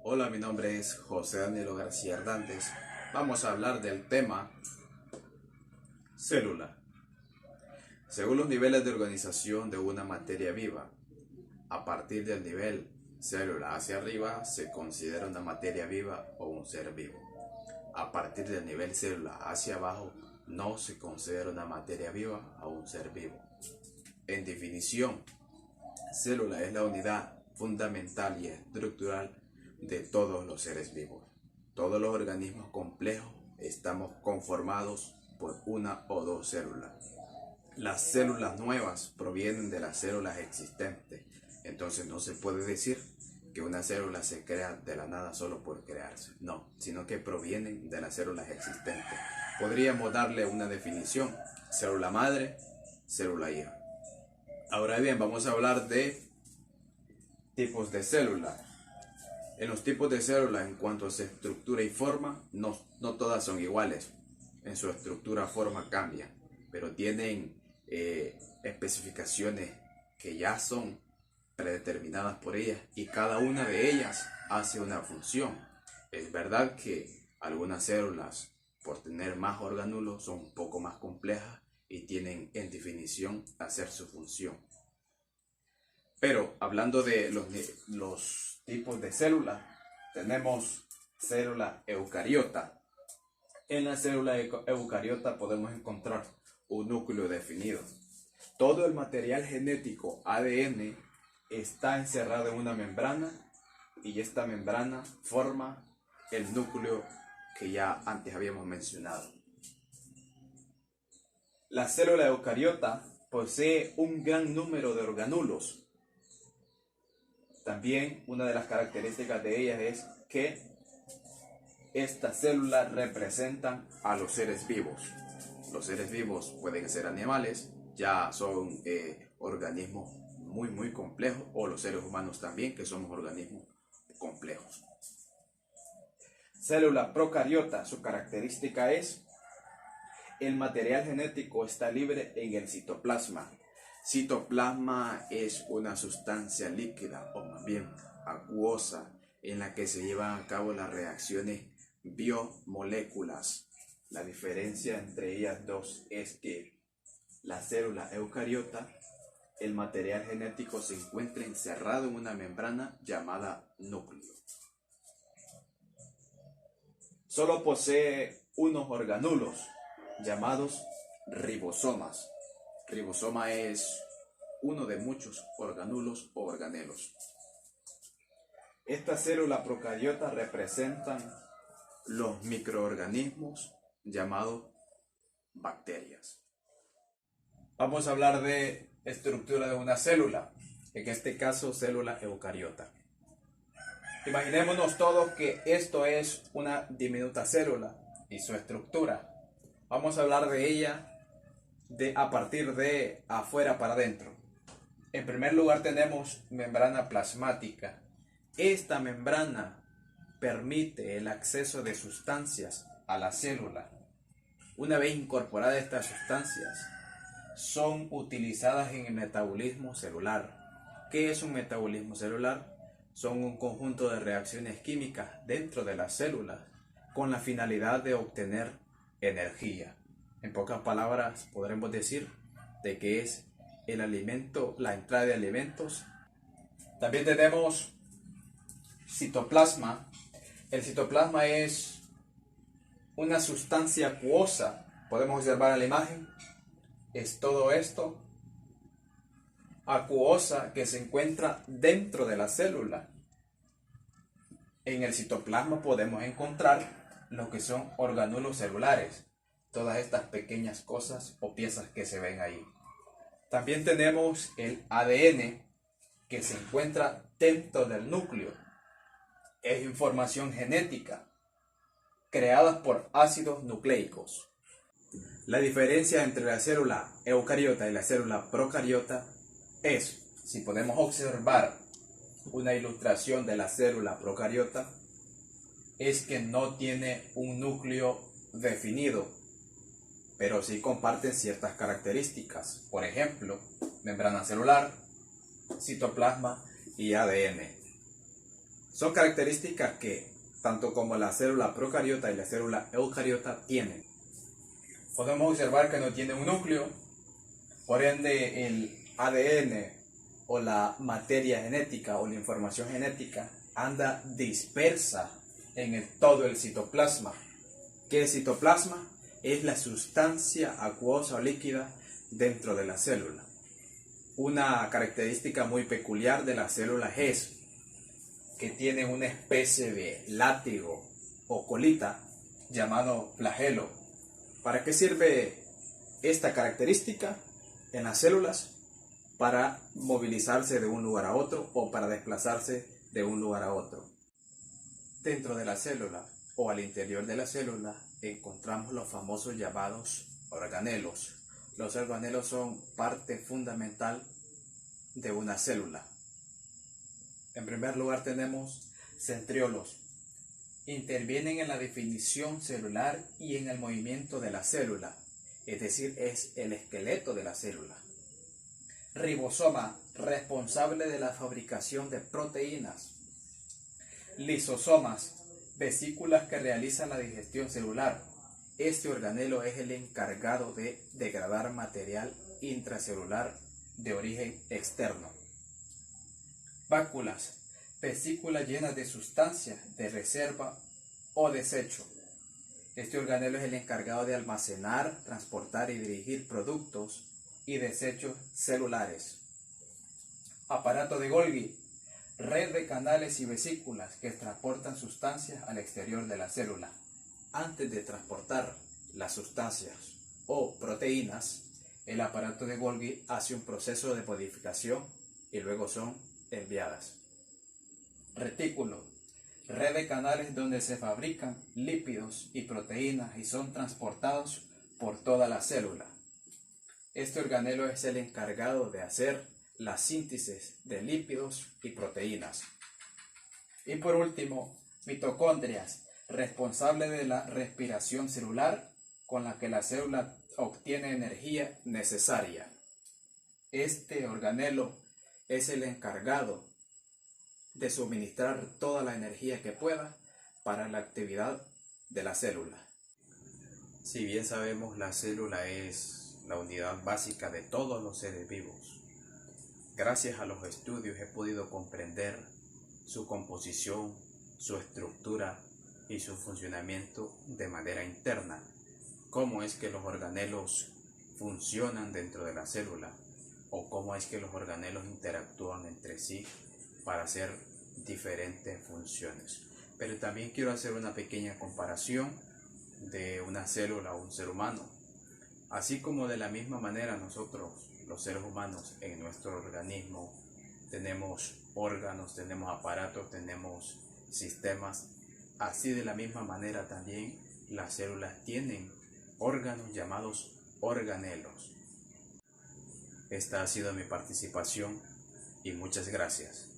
Hola, mi nombre es José Danilo García Hernández. Vamos a hablar del tema célula. Según los niveles de organización de una materia viva, a partir del nivel célula hacia arriba se considera una materia viva o un ser vivo. A partir del nivel célula hacia abajo no se considera una materia viva o un ser vivo. En definición, célula es la unidad fundamental y estructural de todos los seres vivos. Todos los organismos complejos estamos conformados por una o dos células. Las células nuevas provienen de las células existentes, entonces no se puede decir que una célula se crea de la nada solo por crearse, no, sino que provienen de las células existentes. Podríamos darle una definición: célula madre, célula hija. Ahora bien, vamos a hablar de tipos de células. En los tipos de células, en cuanto a su estructura y forma, no todas son iguales. En su estructura, forma cambian, pero tienen especificaciones que ya son predeterminadas por ellas y cada una de ellas hace una función. Es verdad que algunas células, por tener más orgánulos, son un poco más complejas y tienen en definición hacer su función. Pero hablando de los tipos de células, tenemos célula eucariota. En la célula eucariota podemos encontrar un núcleo definido. Todo el material genético ADN está encerrado en una membrana y esta membrana forma el núcleo que ya antes habíamos mencionado. La célula eucariota posee un gran número de orgánulos. También una de las características de ellas es que estas células representan a los seres vivos. Los seres vivos pueden ser animales, ya son organismos muy complejos, o los seres humanos también, que somos organismos complejos. Célula procariota, su característica es: el material genético está libre en el citoplasma. Citoplasma es una sustancia líquida, o más bien acuosa, en la que se llevan a cabo las reacciones biomoléculas. La diferencia entre ellas dos es que la célula eucariota, el material genético se encuentra encerrado en una membrana llamada núcleo. Solo posee unos orgánulos llamados ribosomas. Ribosoma es uno de muchos orgánulos o organelos. Esta célula procariota representan los microorganismos llamados bacterias. Vamos a hablar de estructura de una célula, en este caso célula eucariota. Imaginémonos todos que esto es una diminuta célula y su estructura. Vamos a hablar de ella a partir de afuera para adentro. En primer lugar tenemos membrana plasmática. Esta membrana permite el acceso de sustancias a la célula. Una vez incorporadas estas sustancias, son utilizadas en el metabolismo celular. ¿Qué es un metabolismo celular? Son un conjunto de reacciones químicas dentro de las células con la finalidad de obtener energía. En pocas palabras, podremos decir de que es el alimento, la entrada de alimentos. También tenemos citoplasma. El citoplasma es una sustancia acuosa. Podemos observar en la imagen. Es todo esto acuosa que se encuentra dentro de la célula. En el citoplasma podemos encontrar lo que son orgánulos celulares, todas estas pequeñas cosas o piezas que se ven ahí. También tenemos el ADN que se encuentra dentro del núcleo. Es información genética creada por ácidos nucleicos. La diferencia entre la célula eucariota y la célula procariota es, si podemos observar una ilustración de la célula procariota, es que no tiene un núcleo definido, pero sí comparten ciertas características, por ejemplo, membrana celular, citoplasma y ADN. Son características que, tanto como la célula procariota y la célula eucariota, tienen. Podemos observar que no tiene un núcleo, por ende el ADN o la materia genética o la información genética anda dispersa en todo el citoplasma. ¿Qué es citoplasma? Es la sustancia acuosa o líquida dentro de la célula. Una característica muy peculiar de las células es que tienen una especie de látigo o colita llamado flagelo. ¿Para qué sirve esta característica en las células? Para movilizarse de un lugar a otro o para desplazarse de un lugar a otro. Dentro de la célula o al interior de la célula encontramos los famosos llamados organelos. Los organelos son parte fundamental de una célula. En primer lugar tenemos centriolos. Intervienen en la definición celular y en el movimiento de la célula, es decir, es el esqueleto de la célula. Ribosoma, responsable de la fabricación de proteínas. Lisosomas, vesículas que realizan la digestión celular. Este organelo es el encargado de degradar material intracelular de origen externo. Váculas, vesículas llenas de sustancias de reserva o desecho. Este organelo es el encargado de almacenar, transportar y dirigir productos y desechos celulares. Aparato de Golgi, red de canales y vesículas que transportan sustancias al exterior de la célula. Antes de transportar las sustancias o proteínas, el aparato de Golgi hace un proceso de modificación y luego son enviadas. Retículo, red de canales donde se fabrican lípidos y proteínas y son transportados por toda la célula. Este organelo es el encargado de hacer la síntesis de lípidos y proteínas. Y por último, mitocondrias, responsable de la respiración celular con la que la célula obtiene energía necesaria. Este organelo es el encargado de suministrar toda la energía que pueda para la actividad de la célula. Si bien sabemos, la célula es la unidad básica de todos los seres vivos. Gracias a los estudios he podido comprender su composición, su estructura y su funcionamiento de manera interna. Cómo es que los organelos funcionan dentro de la célula o cómo es que los organelos interactúan entre sí para hacer diferentes funciones. Pero también quiero hacer una pequeña comparación de una célula a un ser humano. Así como de la misma manera nosotros, los seres humanos, en nuestro organismo tenemos órganos, tenemos aparatos, tenemos sistemas, así de la misma manera también las células tienen órganos llamados organelos. Esta ha sido mi participación y muchas gracias.